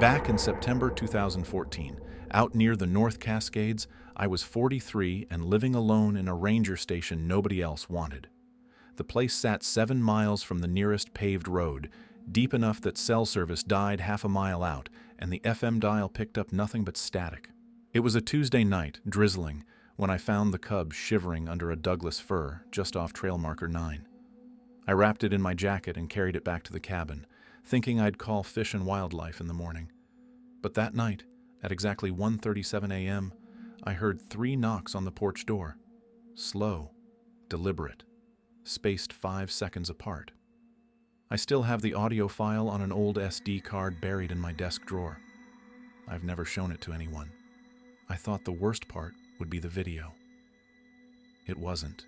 Back in September 2014, out near the North Cascades, I was 43 and living alone in a ranger station nobody else wanted. The place sat 7 miles from the nearest paved road, deep enough that cell service died half a mile out, and the FM dial picked up nothing but static. It was a Tuesday night, drizzling, when I found the cub shivering under a Douglas fir just off trail marker 9. I wrapped it in my jacket and carried it back to the cabin, thinking I'd call Fish and Wildlife in the morning. But that night, at exactly 1:37 a.m., I heard 3 knocks on the porch door. Slow, deliberate, spaced 5 seconds apart. I still have the audio file on an old SD card buried in my desk drawer. I've never shown it to anyone. I thought the worst part would be the video. It wasn't.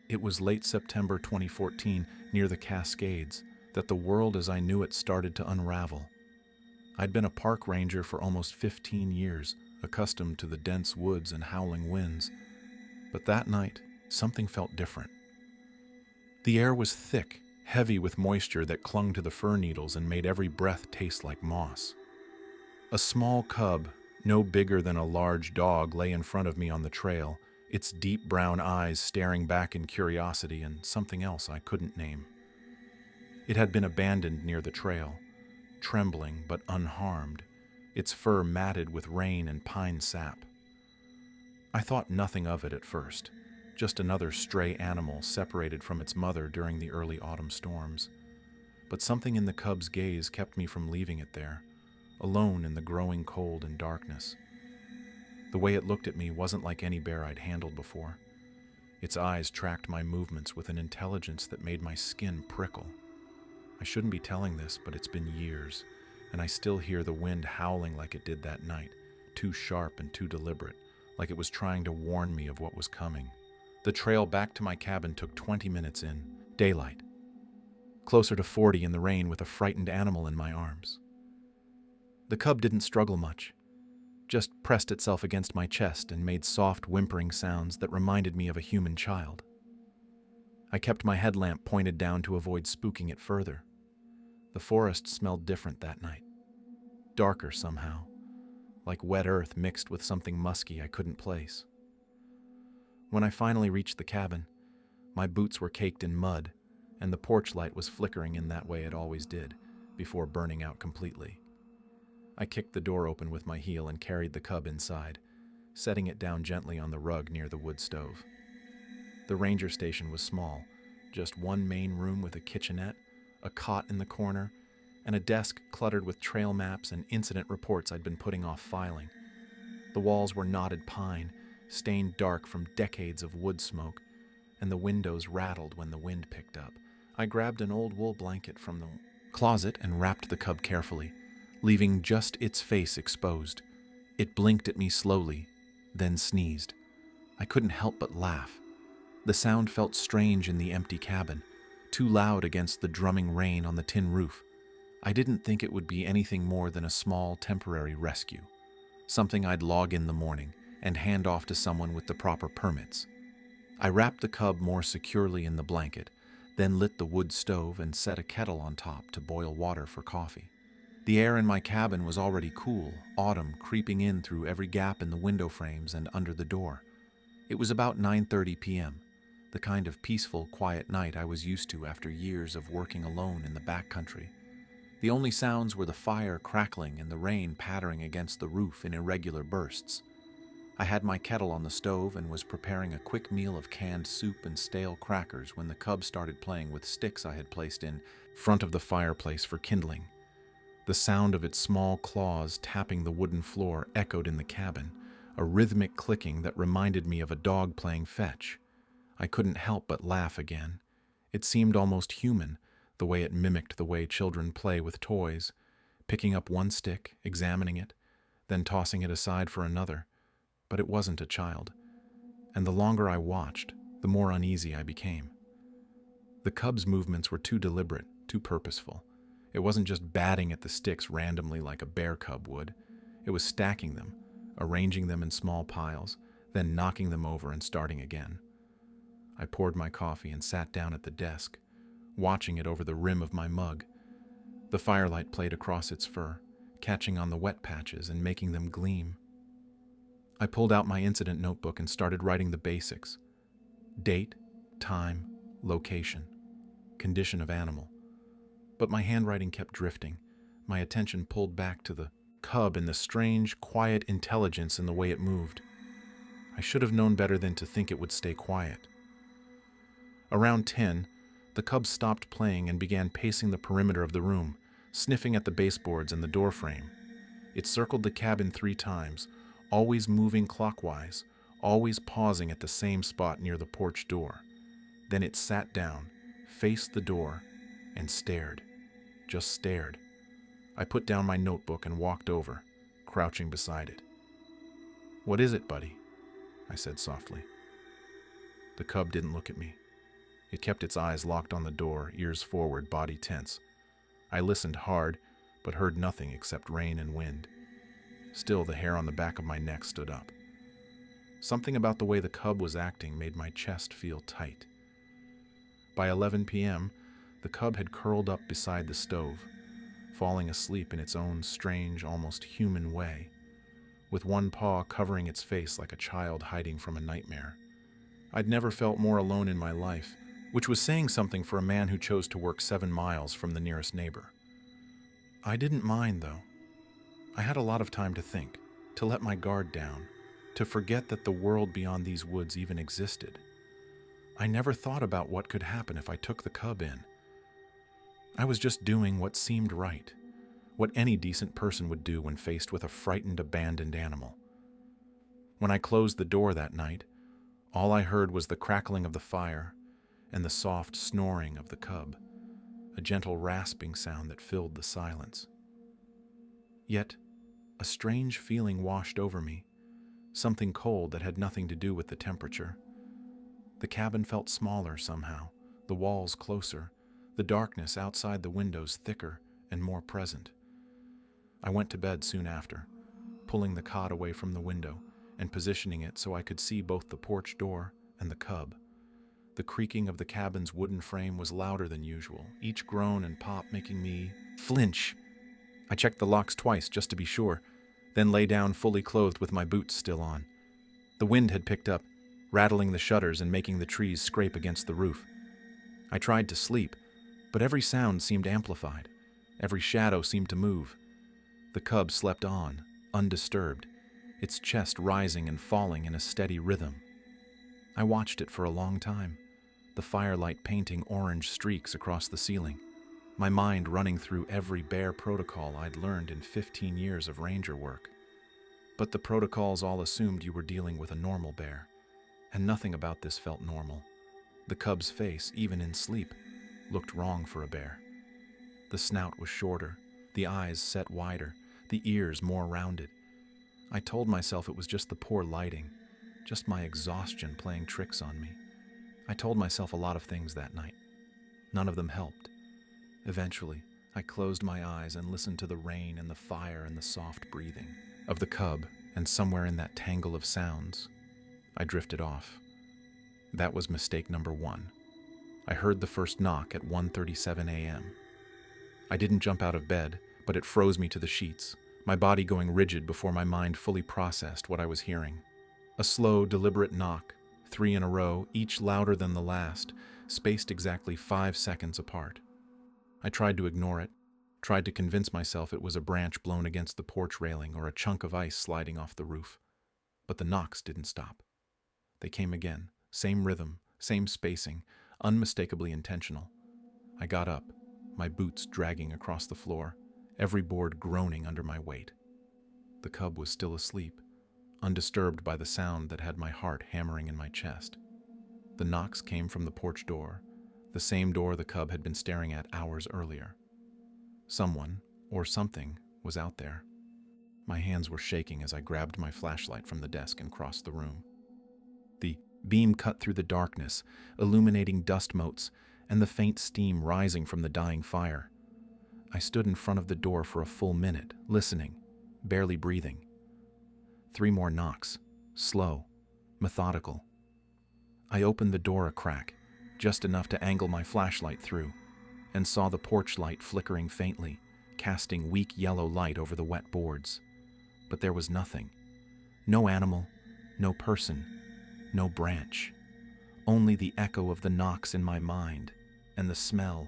It was late September 2014, near the Cascades, that the world as I knew it started to unravel. I'd been a park ranger for almost 15 years, accustomed to the dense woods and howling winds. But that night, something felt different. The air was thick, heavy with moisture that clung to the fir needles and made every breath taste like moss. A small cub, no bigger than a large dog, lay in front of me on the trail, its deep brown eyes staring back in curiosity and something else I couldn't name. It had been abandoned near the trail, trembling but unharmed, its fur matted with rain and pine sap. I thought nothing of it at first, just another stray animal separated from its mother during the early autumn storms. But something in the cub's gaze kept me from leaving it there, alone in the growing cold and darkness. The way it looked at me wasn't like any bear I'd handled before. Its eyes tracked my movements with an intelligence that made my skin prickle. I shouldn't be telling this, but it's been years, and I still hear the wind howling like it did that night, too sharp and too deliberate, like it was trying to warn me of what was coming. The trail back to my cabin took 20 minutes in, daylight. Closer to 40 in the rain with a frightened animal in my arms. The cub didn't struggle much, just pressed itself against my chest and made soft whimpering sounds that reminded me of a human child. I kept my headlamp pointed down to avoid spooking it further. The forest smelled different that night. Darker somehow, like wet earth mixed with something musky I couldn't place. When I finally reached the cabin, my boots were caked in mud, and the porch light was flickering in that way it always did, before burning out completely. I kicked the door open with my heel and carried the cub inside, setting it down gently on the rug near the wood stove. The ranger station was small, just one main room with a kitchenette, a cot in the corner, and a desk cluttered with trail maps and incident reports I'd been putting off filing. The walls were knotted pine, stained dark from decades of wood smoke, and the windows rattled when the wind picked up. I grabbed an old wool blanket from the closet and wrapped the cub carefully, leaving just its face exposed. It blinked at me slowly, then sneezed. I couldn't help but laugh. The sound felt strange in the empty cabin, too loud against the drumming rain on the tin roof. I didn't think it would be anything more than a small temporary rescue, something I'd log in the morning and hand off to someone with the proper permits. I wrapped the cub more securely in the blanket, then lit the wood stove and set a kettle on top to boil water for coffee. The air in my cabin was already cool, autumn creeping in through every gap in the window frames and under the door. It was about 9:30 p.m., the kind of peaceful, quiet night I was used to after years of working alone in the backcountry. The only sounds were the fire crackling and the rain pattering against the roof in irregular bursts. I had my kettle on the stove and was preparing a quick meal of canned soup and stale crackers when the cub started playing with sticks I had placed in front of the fireplace for kindling. The sound of its small claws tapping the wooden floor echoed in the cabin, a rhythmic clicking that reminded me of a dog playing fetch. I couldn't help but laugh again. It seemed almost human, the way it mimicked the way children play with toys, picking up one stick, examining it, then tossing it aside for another. But it wasn't a child, and the longer I watched, the more uneasy I became. The cub's movements were too deliberate, too purposeful. It wasn't just batting at the sticks randomly like a bear cub would. It was stacking them, arranging them in small piles, then knocking them over and starting again. I poured my coffee and sat down at the desk, watching it over the rim of my mug. The firelight played across its fur, catching on the wet patches and making them gleam. I pulled out my incident notebook and started writing the basics: date, time, location, condition of animal. But my handwriting kept drifting, my attention pulled back to the cub and the strange, quiet intelligence in the way it moved. I should have known better than to think it would stay quiet. Around 10, the cub stopped playing and began pacing the perimeter of the room, sniffing at the baseboards and the doorframe. It circled the cabin 3 times, always moving clockwise, always pausing at the same spot near the porch door. Then it sat down, faced the door, and stared. Just stared. I put down my notebook and walked over, crouching beside it. "What is it, buddy?" I said softly. The cub didn't look at me. It kept its eyes locked on the door, ears forward, body tense. I listened hard, but heard nothing except rain and wind. Still, the hair on the back of my neck stood up. Something about the way the cub was acting made my chest feel tight. By 11 p.m., the cub had curled up beside the stove, falling asleep in its own strange, almost human way, with one paw covering its face like a child hiding from a nightmare. I'd never felt more alone in my life, which was saying something for a man who chose to work 7 miles from the nearest neighbor. I didn't mind, though. I had a lot of time to think, to let my guard down, to forget that the world beyond these woods even existed. I never thought about what could happen if I took the cub in. I was just doing what seemed right, what any decent person would do when faced with a frightened, abandoned animal. When I closed the door that night, all I heard was the crackling of the fire and the soft snoring of the cub, a gentle rasping sound that filled the silence. Yet, a strange feeling washed over me, something cold that had nothing to do with the temperature. The cabin felt smaller somehow, the walls closer, the darkness outside the windows thicker and more present. I went to bed soon after, pulling the cot away from the window and positioning it so I could see both the porch door and the cub. The creaking of the cabin's wooden frame was louder than usual, each groan and pop making me flinch. I checked the locks twice just to be sure, then lay down fully clothed with my boots still on. The wind had picked up, rattling the shutters and making the trees scrape against the roof. I tried to sleep, but every sound seemed amplified. Every shadow seemed to move. The cub slept on, undisturbed, its chest rising and falling in a steady rhythm. I watched it for a long time, the firelight painting orange streaks across the ceiling, my mind running through every bear protocol I'd learned in 15 years of ranger work. But the protocols all assumed you were dealing with a normal bear, and nothing about this felt normal. The cub's face, even in sleep, looked wrong for a bear. The snout was shorter, the eyes set wider, the ears more rounded. I told myself it was just the poor lighting, just my exhaustion playing tricks on me. I told myself a lot of things that night. None of them helped. Eventually, I closed my eyes and listened to the rain and the fire and the soft breathing of the cub, and somewhere in that tangle of sounds, I drifted off. That was mistake number 1. I heard the first knock at 1:37 a.m. I didn't jump out of bed, but it froze me to the sheets, my body going rigid before my mind fully processed what I was hearing. A slow, deliberate knock, 3 in a row, each louder than the last, spaced exactly 5 seconds apart. I tried to ignore it, tried to convince myself it was a branch blown against the porch railing or a chunk of ice sliding off the roof. But the knocks didn't stop. They came again, same rhythm, same spacing, unmistakably intentional. I got up, my boots dragging across the floor, every board groaning under my weight. The cub was still asleep, undisturbed by the sound that had my heart hammering in my chest. The knocks came from the porch door, the same door the cub had been staring at hours earlier. Someone, or something, was out there. My hands were shaking as I grabbed my flashlight from the desk and crossed the room. The beam cut through the darkness, illuminating dust motes and the faint steam rising from the dying fire. I stood in front of the door for a full minute, listening, barely breathing. 3 more knocks, slow, methodical. I opened the door a crack, just enough to angle my flashlight through, and saw the porch light flickering faintly, casting weak yellow light over the wet boards. But there was nothing. No animal, no person, no branch. Only the echo of the knocks in my mind, and the smell,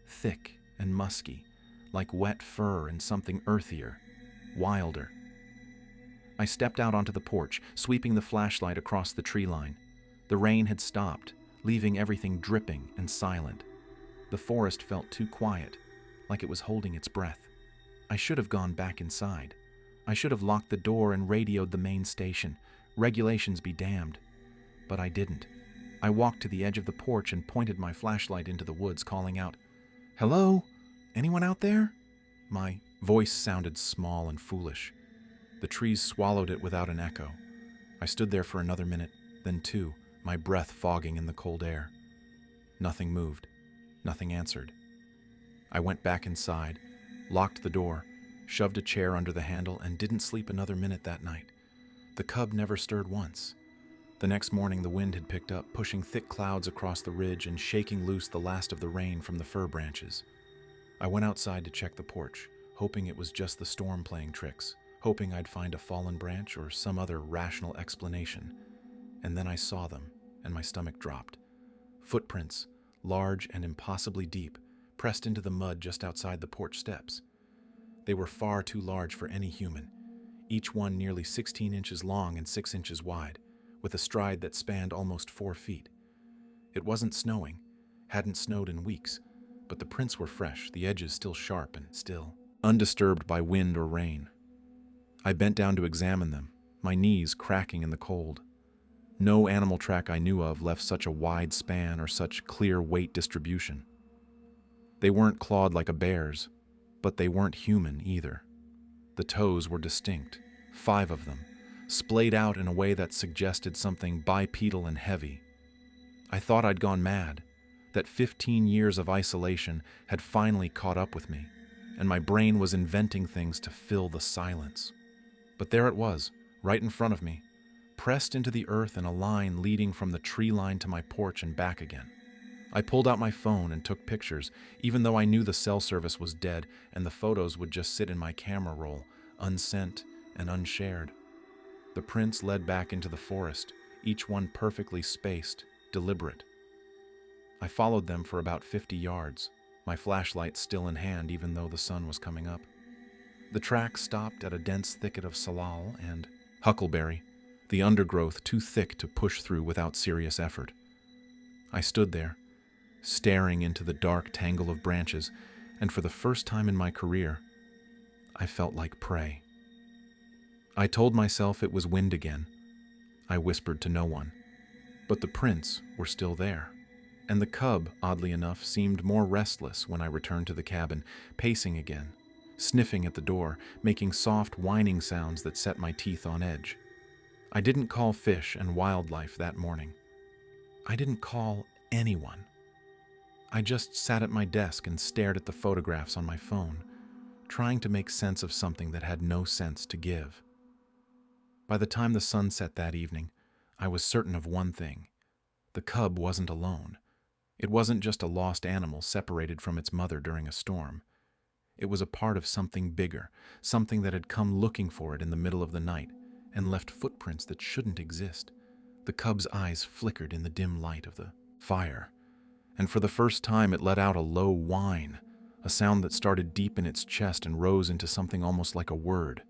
thick and musky, like wet fur and something earthier, wilder. I stepped out onto the porch, sweeping the flashlight across the tree line. The rain had stopped, leaving everything dripping and silent. The forest felt too quiet, like it was holding its breath. I should have gone back inside. I should have locked the door and radioed the main station. Regulations be damned. But I didn't. I walked to the edge of the porch and pointed my flashlight into the woods, calling out, "Hello? Anyone out there?" My voice sounded small and foolish. The trees swallowed it without an echo. I stood there for another minute, then two, my breath fogging in the cold air. Nothing moved. Nothing answered. I went back inside, locked the door, shoved a chair under the handle, and didn't sleep another minute that night. The cub never stirred once. The next morning the wind had picked up, pushing thick clouds across the ridge and shaking loose the last of the rain from the fir branches. I went outside to check the porch, hoping it was just the storm playing tricks, hoping I'd find a fallen branch or some other rational explanation. And then I saw them, and my stomach dropped. Footprints, large and impossibly deep, pressed into the mud just outside the porch steps. They were far too large for any human, each one nearly 16 inches long and 6 inches wide, with a stride that spanned almost 4 feet. It wasn't snowing, hadn't snowed in weeks, but the prints were fresh, the edges still sharp and still, undisturbed by wind or rain. I bent down to examine them, my knees cracking in the cold. No animal track I knew of left such a wide span or such clear weight distribution. They weren't clawed like a bear's, but they weren't human either. The toes were distinct, 5 of them, splayed out in a way that suggested something bipedal and heavy. I thought I'd gone mad, that 15 years of isolation had finally caught up with me, and my brain was inventing things to fill the silence. But there it was, right in front of me, pressed into the earth in a line leading from the tree line to my porch and back again. I pulled out my phone and took pictures, even though I knew the cell service was dead and the photos would just sit in my camera roll, unsent and unshared. The prints led back into the forest, each one perfectly spaced, deliberate. I followed them for about 50 yards, my flashlight still in hand even though the sun was coming up. The track stopped at a dense thicket of salal and huckleberry, the undergrowth too thick to push through without serious effort. I stood there, staring into the dark tangle of branches, and for the first time in my career, I felt like prey. I told myself it was wind again. I whispered to no one. But the prints were still there, and the cub, oddly enough, seemed more restless when I returned to the cabin, pacing again, sniffing at the door, making soft whining sounds that set my teeth on edge. I didn't call fish and wildlife that morning. I didn't call anyone. I just sat at my desk and stared at the photographs on my phone, trying to make sense of something that had no sense to give. By the time the sun set that evening, I was certain of one thing. The cub wasn't alone. It wasn't just a lost animal separated from its mother during a storm. It was a part of something bigger, something that had come looking for it in the middle of the night and left footprints that shouldn't exist. The cub's eyes flickered in the dim light of the fire, and for the first time it let out a low whine, a sound that started deep in its chest and rose into something almost like a word.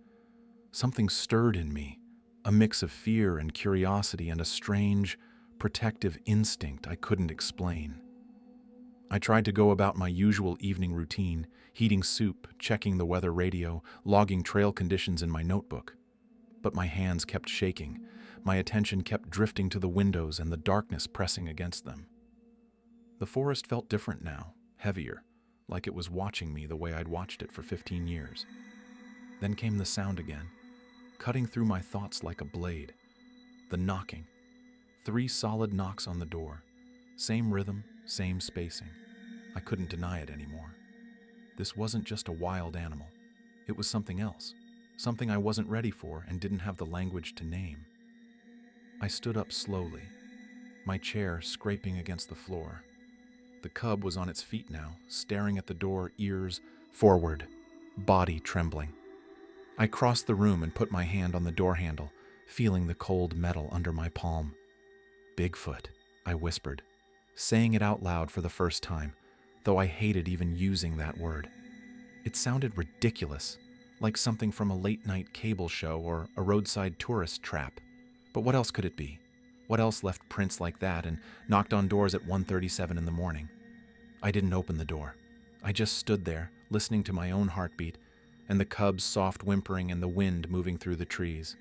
Something stirred in me, a mix of fear and curiosity and a strange, protective instinct I couldn't explain. I tried to go about my usual evening routine, heating soup, checking the weather radio, logging trail conditions in my notebook. But my hands kept shaking, my attention kept drifting to the windows and the darkness pressing against them. The forest felt different now, heavier, like it was watching me the way I'd watched it for 15 years. Then came the sound again, cutting through my thoughts like a blade. The knocking. 3 solid knocks on the door. Same rhythm, same spacing. I couldn't deny it anymore. This wasn't just a wild animal. It was something else, something I wasn't ready for and didn't have the language to name. I stood up slowly, my chair scraping against the floor. The cub was on its feet now, staring at the door, ears forward. body trembling. I crossed the room and put my hand on the door handle, feeling the cold metal under my palm. Bigfoot, I whispered, saying it out loud for the first time, though I hated even using that word. It sounded ridiculous, like something from a late-night cable show or a roadside tourist trap. But what else could it be? What else left prints like that and knocked on doors at 1:37 in the morning? I didn't open the door. I just stood there, listening to my own heartbeat and the cub's soft whimpering and the wind moving through the trees.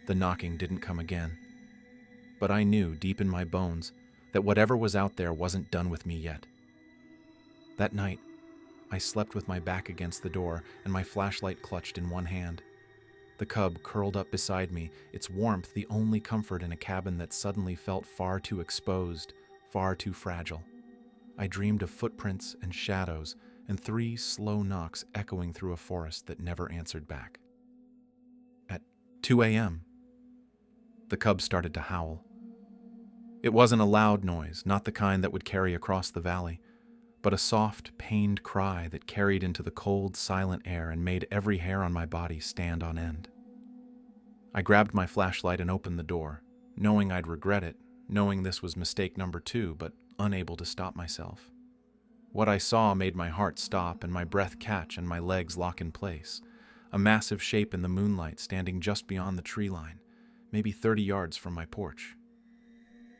The knocking didn't come again. But I knew, deep in my bones, that whatever was out there wasn't done with me yet. That night, I slept with my back against the door and my flashlight clutched in one hand. The cub curled up beside me, its warmth the only comfort in a cabin that suddenly felt far too exposed, far too fragile. I dreamed of footprints and shadows and 3 slow knocks echoing through a forest that never answered back. At 2 a.m., the cub started to howl. It wasn't a loud noise, not the kind that would carry across the valley, but a soft, pained cry that carried into the cold, silent air and made every hair on my body stand on end. I grabbed my flashlight and opened the door, knowing I'd regret it, knowing this was mistake number 2, but unable to stop myself. What I saw made my heart stop and my breath catch and my legs lock in place. A massive shape in the moonlight standing just beyond the tree line, maybe 30 yards from my porch.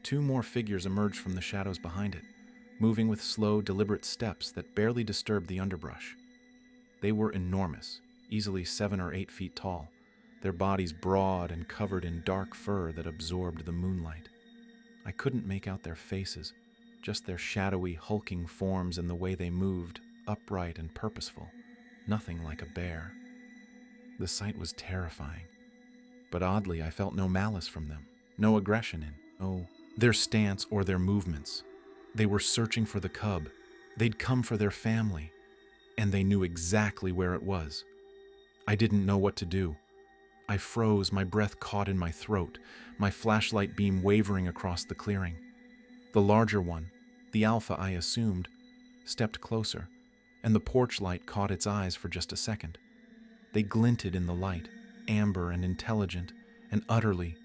2 more figures emerged from the shadows behind it, moving with slow, deliberate steps that barely disturbed the underbrush. They were enormous, easily 7 or 8 feet tall, their bodies broad and covered in dark fur that absorbed the moonlight. I couldn't make out their faces, just their shadowy, hulking forms and the way they moved, upright and purposeful, nothing like a bear. The sight was terrifying, but oddly I felt no malice from them, no aggression in their stance or their movements. They were searching for the cub. They'd come for their family, and they knew exactly where it was. I didn't know what to do. I froze, my breath caught in my throat, my flashlight beam wavering across the clearing. The larger one, the alpha I assumed, stepped closer, and the porch light caught its eyes for just a second. They glinted in the light, amber and intelligent, and utterly,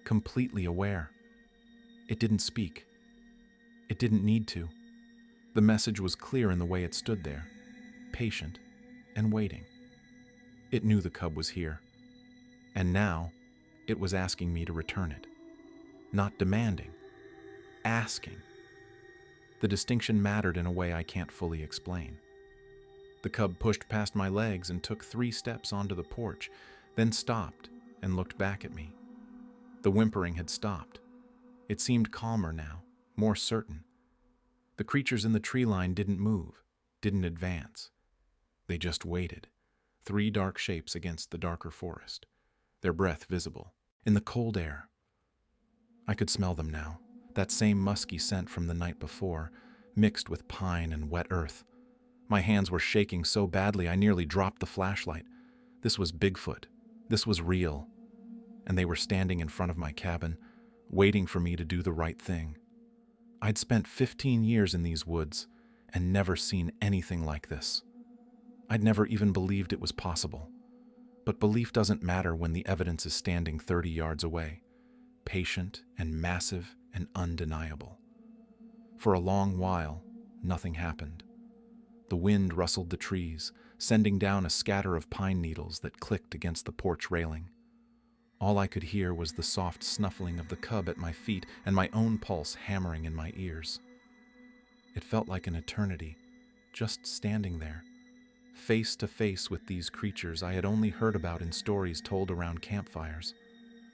completely aware. It didn't speak. It didn't need to. The message was clear in the way it stood there, patient and waiting. It knew the cub was here, and now it was asking me to return it. Not demanding, asking. The distinction mattered in a way I can't fully explain. The cub pushed past my legs and took 3 steps onto the porch, then stopped and looked back at me. The whimpering had stopped. It seemed calmer now, more certain. The creatures in the tree line didn't move, didn't advance. They just waited, 3 dark shapes against the darker forest, their breath visible. In the cold air, I could smell them now, that same musky scent from the night before, mixed with pine and wet earth. My hands were shaking so badly I nearly dropped the flashlight. This was Bigfoot. This was real. And they were standing in front of my cabin, waiting for me to do the right thing. I'd spent 15 years in these woods and never seen anything like this. I'd never even believed it was possible. But belief doesn't matter when the evidence is standing 30 yards away, patient and massive and undeniable. For a long while, nothing happened. The wind rustled the trees, sending down a scatter of pine needles that clicked against the porch railing. All I could hear was the soft snuffling of the cub at my feet and my own pulse hammering in my ears. It felt like an eternity, just standing there, face to face with these creatures I had only heard about in stories told around campfires,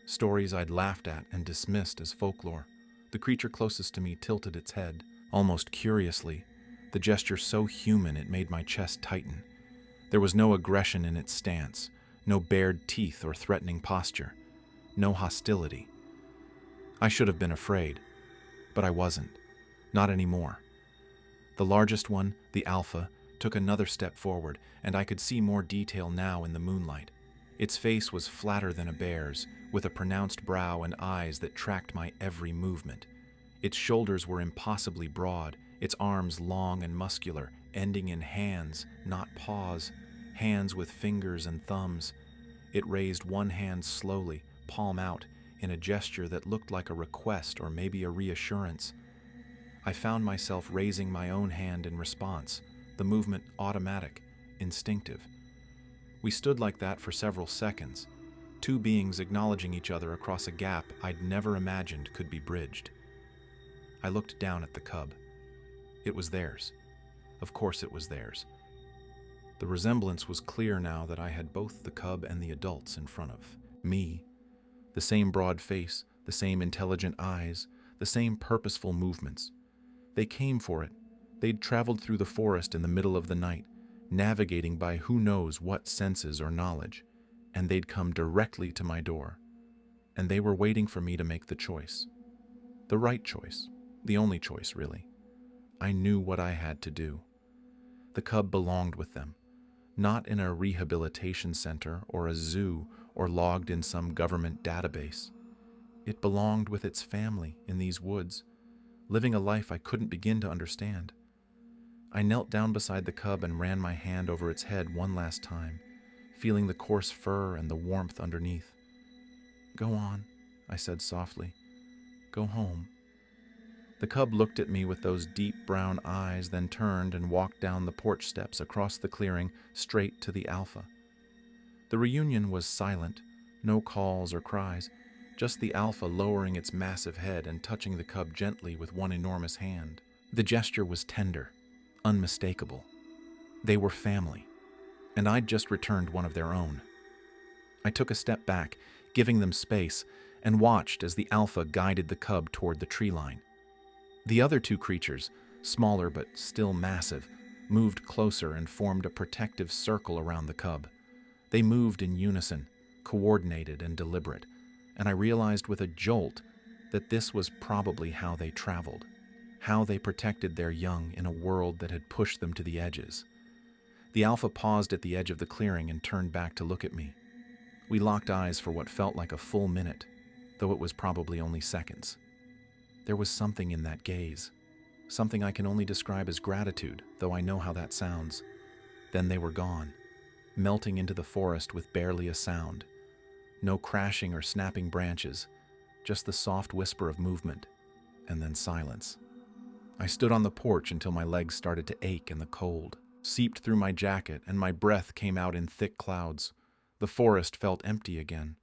stories I'd laughed at and dismissed as folklore. The creature closest to me tilted its head, almost curiously, the gesture so human it made my chest tighten. There was no aggression in its stance, no bared teeth or threatening posture, no hostility. I should have been afraid, but I wasn't, not anymore. The largest one, the alpha, took another step forward, and I could see more detail now in the moonlight. Its face was flatter than a bear's, with a pronounced brow and eyes that tracked my every movement. Its shoulders were impossibly broad, its arms long and muscular, ending in hands, not paws, hands with fingers and thumbs. It raised one hand slowly, palm out, in a gesture that looked like a request or maybe a reassurance. I found myself raising my own hand in response, the movement automatic, instinctive. We stood like that for several seconds, two beings acknowledging each other across a gap I'd never imagined could be bridged. I looked down at the cub. It was theirs. Of course it was theirs. The resemblance was clear now that I had both the cub and the adults in front of me. The same broad face, the same intelligent eyes, the same purposeful movements. They came for it. They'd traveled through the forest in the middle of the night, navigating by who knows what senses or knowledge, and they'd come directly to my door. And they were waiting for me to make the choice. The right choice. The only choice, really. I knew what I had to do. The cub belonged with them, not in a rehabilitation center or a zoo or logged in some government database. It belonged with its family in these woods, living a life I couldn't begin to understand. I knelt down beside the cub and ran my hand over its head one last time, feeling the coarse fur and the warmth underneath. "Go on," I said softly. "Go home." The cub looked at me with those deep brown eyes, then turned and walked down the porch steps across the clearing straight to the Alpha. The reunion was silent, no calls or cries, just the Alpha lowering its massive head and touching the cub gently with one enormous hand. The gesture was tender, unmistakable. They were family, and I'd just returned one of their own. I took a step back, giving them space, and watched as the Alpha guided the cub toward the tree line. The other two creatures, smaller but still massive, moved closer and formed a protective circle around the cub. They moved in unison, coordinated and deliberate, and I realized with a jolt that this was probably how they traveled, how they protected their young in a world that had pushed them to the edges. The Alpha paused at the edge of the clearing and turned back to look at me. We locked eyes for what felt like a full minute, though it was probably only seconds. There was something in that gaze, something I can only describe as gratitude, though I know how that sounds. Then they were gone, melting into the forest with barely a sound. No crashing or snapping branches, just the soft whisper of movement, and then silence. I stood on the porch until my legs started to ache in the cold, seeped through my jacket, and my breath came out in thick clouds. The forest felt empty again,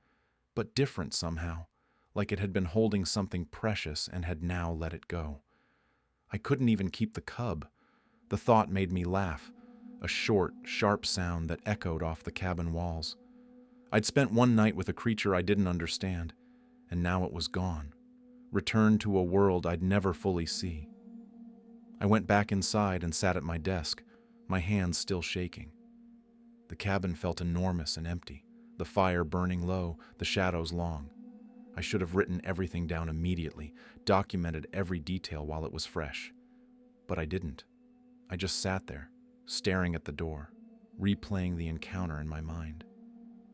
but different somehow, like it had been holding something precious and had now let it go. I couldn't even keep the cub. The thought made me laugh, a short, sharp sound that echoed off the cabin walls. I'd spent one night with a creature I didn't understand, and now it was gone, returned to a world I'd never fully see. I went back inside and sat at my desk, my hands still shaking. The cabin felt enormous and empty, the fire burning low, the shadows long. I should have written everything down immediately, documented every detail while it was fresh. But I didn't. I just sat there, staring at the door, replaying the encounter in my mind.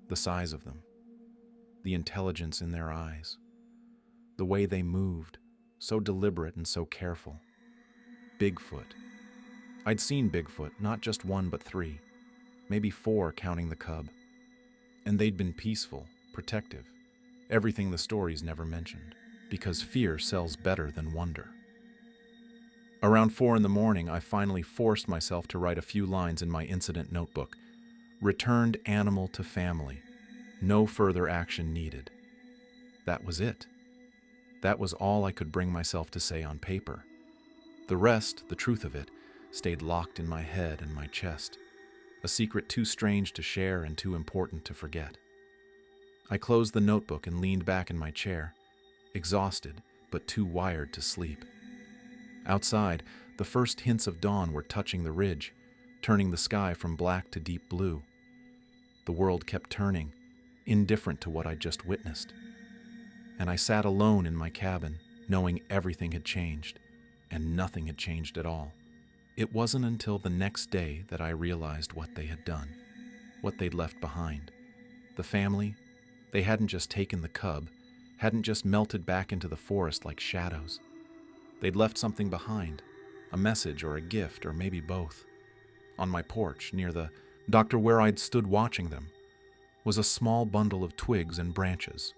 The size of them, the intelligence in their eyes, the way they moved, so deliberate and so careful. Bigfoot. I'd seen Bigfoot, not just one but 3, maybe 4 counting the cub. And they'd been peaceful, protective. Everything the stories never mentioned, because fear sells better than wonder. Around 4 in the morning, I finally forced myself to write a few lines in my incident notebook. Returned animal to family. No further action needed. That was it. That was all I could bring myself to say on paper. The rest, the truth of it, stayed locked in my head and my chest, a secret too strange to share and too important to forget. I closed the notebook and leaned back in my chair, exhausted but too wired to sleep. Outside, the first hints of dawn were touching the ridge, turning the sky from black to deep blue. The world kept turning, indifferent to what I'd just witnessed. And I sat alone in my cabin, knowing everything had changed, and nothing had changed at all. It wasn't until the next day that I realized what they had done, what they'd left behind. The family, they hadn't just taken the cub, hadn't just melted back into the forest like shadows. They'd left something behind, a message or a gift or maybe both. On my porch, near the Doctor, where I'd stood watching them was a small bundle of twigs and branches,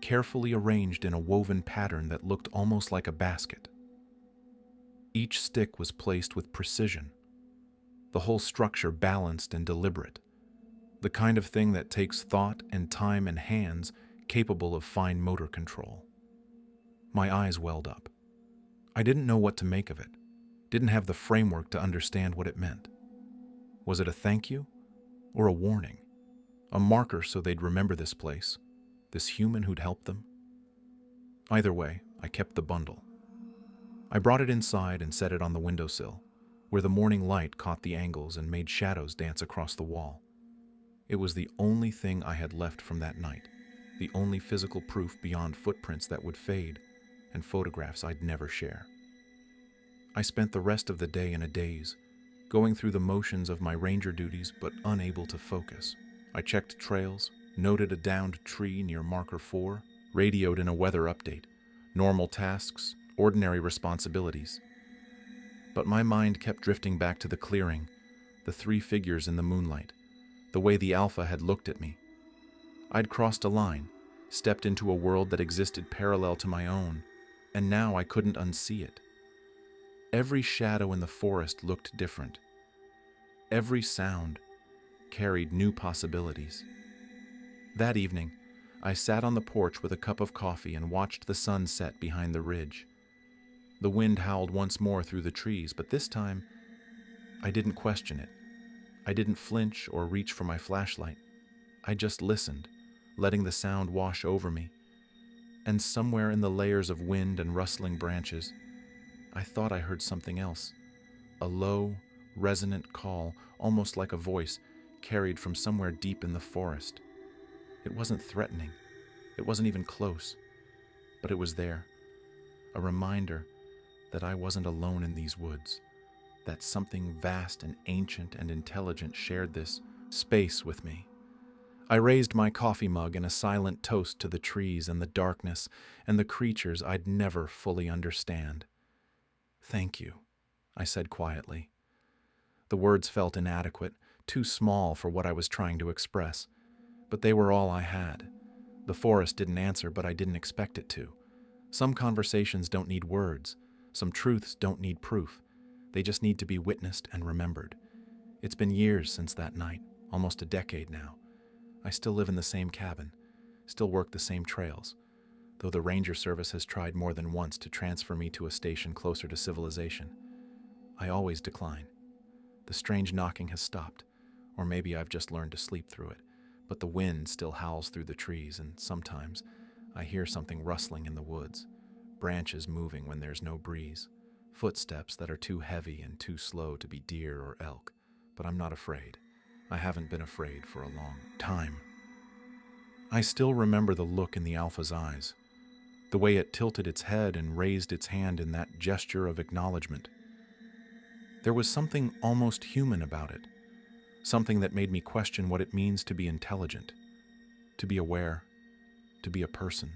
carefully arranged in a woven pattern that looked almost like a basket. Each stick was placed with precision, the whole structure balanced and deliberate, the kind of thing that takes thought and time and hands capable of fine motor control. My eyes welled up. I didn't know what to make of it, didn't have the framework to understand what it meant. Was it a thank you or a warning? A marker so they'd remember this place, this human who'd helped them? Either way, I kept the bundle. I brought it inside and set it on the windowsill, where the morning light caught the angles and made shadows dance across the wall. It was the only thing I had left from that night, the only physical proof beyond footprints that would fade and photographs I'd never share. I spent the rest of the day in a daze, going through the motions of my ranger duties but unable to focus. I checked trails, noted a downed tree near marker 4, radioed in a weather update, normal tasks, ordinary responsibilities. But my mind kept drifting back to the clearing, the 3 figures in the moonlight, the way the Alpha had looked at me. I'd crossed a line, stepped into a world that existed parallel to my own, and now I couldn't unsee it. Every shadow in the forest looked different. Every sound carried new possibilities. That evening, I sat on the porch with a cup of coffee and watched the sun set behind the ridge. The wind howled once more through the trees, but this time, I didn't question it. I didn't flinch or reach for my flashlight. I just listened, letting the sound wash over me. And somewhere in the layers of wind and rustling branches, I thought I heard something else. A low, resonant call, almost like a voice, carried from somewhere deep in the forest. It wasn't threatening. It wasn't even close. But it was there. A reminder that I wasn't alone in these woods. That something vast and ancient and intelligent shared this space with me. I raised my coffee mug in a silent toast to the trees and the darkness and the creatures I'd never fully understand. "Thank you," I said quietly. The words felt inadequate, too small for what I was trying to express, but they were all I had. The forest didn't answer, but I didn't expect it to. Some conversations don't need words. Some truths don't need proof. They just need to be witnessed and remembered. It's been years since that night, almost a decade now. I still live in the same cabin, still work the same trails, though the ranger service has tried more than once to transfer me to a station closer to civilization. I always decline. The strange knocking has stopped, or maybe I've just learned to sleep through it, but the wind still howls through the trees, and sometimes I hear something rustling in the woods, branches moving when there's no breeze, footsteps that are too heavy and too slow to be deer or elk, but I'm not afraid. I haven't been afraid for a long time. I still remember the look in the Alpha's eyes, the way it tilted its head and raised its hand in that gesture of acknowledgement. There was something almost human about it, something that made me question what it means to be intelligent, to be aware, to be a person.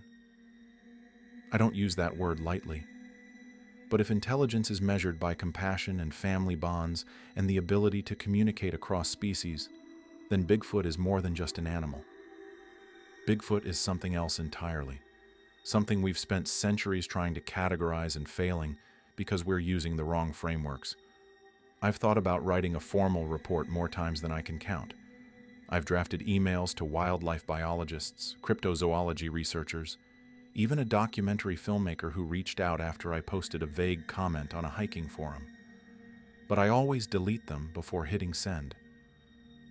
I don't use that word lightly, but if intelligence is measured by compassion and family bonds and the ability to communicate across species, then Bigfoot is more than just an animal. Bigfoot is something else entirely, something we've spent centuries trying to categorize and failing because we're using the wrong frameworks. I've thought about writing a formal report more times than I can count. I've drafted emails to wildlife biologists, cryptozoology researchers, even a documentary filmmaker who reached out after I posted a vague comment on a hiking forum. But I always delete them before hitting send.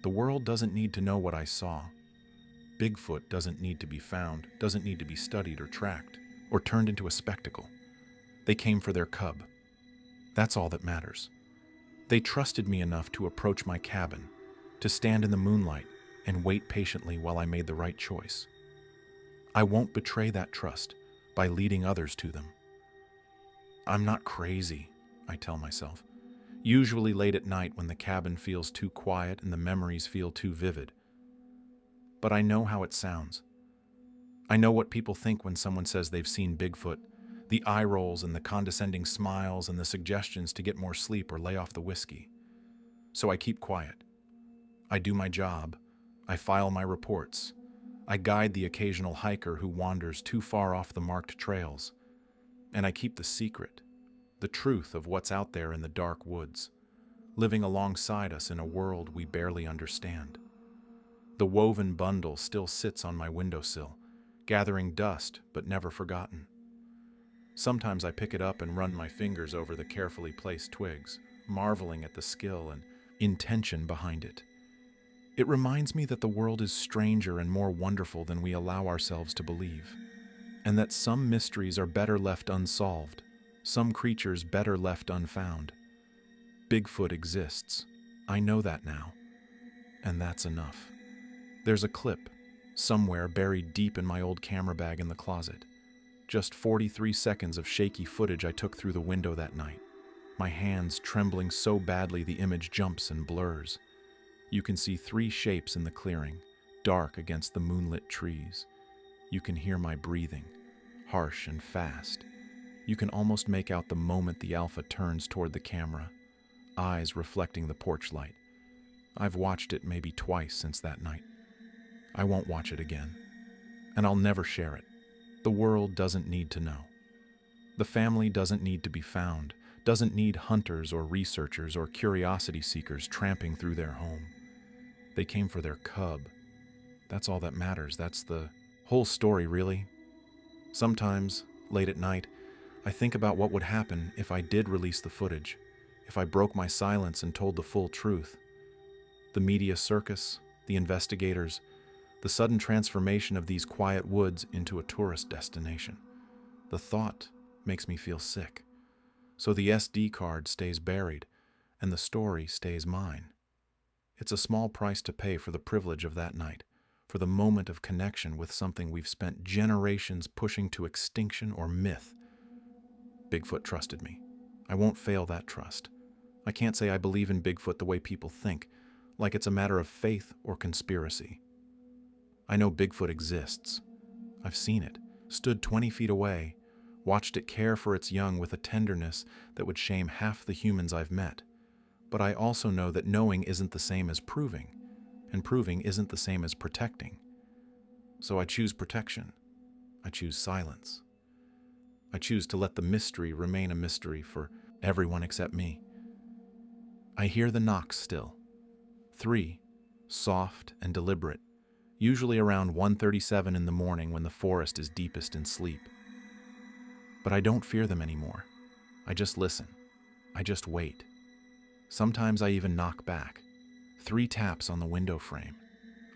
The world doesn't need to know what I saw. Bigfoot doesn't need to be found, doesn't need to be studied or tracked, or turned into a spectacle. They came for their cub. That's all that matters. They trusted me enough to approach my cabin, to stand in the moonlight and wait patiently while I made the right choice. I won't betray that trust by leading others to them. I'm not crazy, I tell myself. Usually late at night when the cabin feels too quiet and the memories feel too vivid. But I know how it sounds. I know what people think when someone says they've seen Bigfoot, the eye rolls and the condescending smiles and the suggestions to get more sleep or lay off the whiskey. So I keep quiet. I do my job. I file my reports. I guide the occasional hiker who wanders too far off the marked trails. And I keep the secret, the truth of what's out there in the dark woods, living alongside us in a world we barely understand. The woven bundle still sits on my windowsill, gathering dust but never forgotten. Sometimes I pick it up and run my fingers over the carefully placed twigs, marveling at the skill and intention behind it. It reminds me that the world is stranger and more wonderful than we allow ourselves to believe, and that some mysteries are better left unsolved, some creatures better left unfound. Bigfoot exists. I know that now, and that's enough. There's a clip, somewhere buried deep in my old camera bag in the closet. Just 43 seconds of shaky footage I took through the window that night. My hands trembling so badly the image jumps and blurs. You can see 3 shapes in the clearing, dark against the moonlit trees. You can hear my breathing, harsh and fast. You can almost make out the moment the alpha turns toward the camera, eyes reflecting the porch light. I've watched it maybe twice since that night. I won't watch it again, and I'll never share it. The world doesn't need to know. The family doesn't need to be found, doesn't need hunters or researchers or curiosity seekers tramping through their home. They came for their cub. That's all that matters. That's the whole story, really. Sometimes, late at night, I think about what would happen if I did release the footage, if I broke my silence and told the full truth. The media circus, the investigators, the sudden transformation of these quiet woods into a tourist destination. The thought makes me feel sick. So the SD card stays buried, and the story stays mine. It's a small price to pay for the privilege of that night, for the moment of connection with something we've spent generations pushing to extinction or myth. Bigfoot trusted me. I won't fail that trust. I can't say I believe in Bigfoot the way people think, like it's a matter of faith or conspiracy. I know Bigfoot exists. I've seen it, stood 20 feet away, watched it care for its young with a tenderness that would shame half the humans I've met. But I also know that knowing isn't the same as proving, and proving isn't the same as protecting. So I choose protection. I choose silence. I choose to let the mystery remain a mystery for everyone except me. I hear the knocks still. 3, soft and deliberate, usually around 1:37 in the morning when the forest is deepest in sleep. But I don't fear them anymore. I just listen. I just wait. Sometimes I even knock back. 3 taps on the window frame.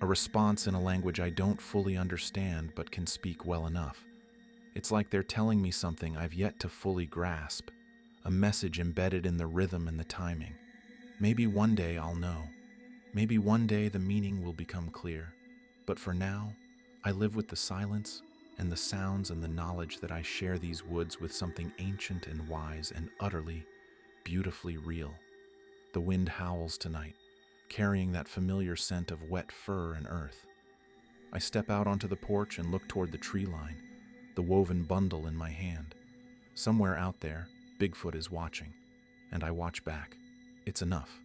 A response in a language I don't fully understand but can speak well enough. It's like they're telling me something I've yet to fully grasp, a message embedded in the rhythm and the timing. Maybe one day I'll know. Maybe one day the meaning will become clear. But for now, I live with the silence and the sounds and the knowledge that I share these woods with something ancient and wise and utterly, beautifully real. The wind howls tonight, carrying that familiar scent of wet fur and earth. I step out onto the porch and look toward the tree line, the woven bundle in my hand. Somewhere out there, Bigfoot is watching, and I watch back. It's enough.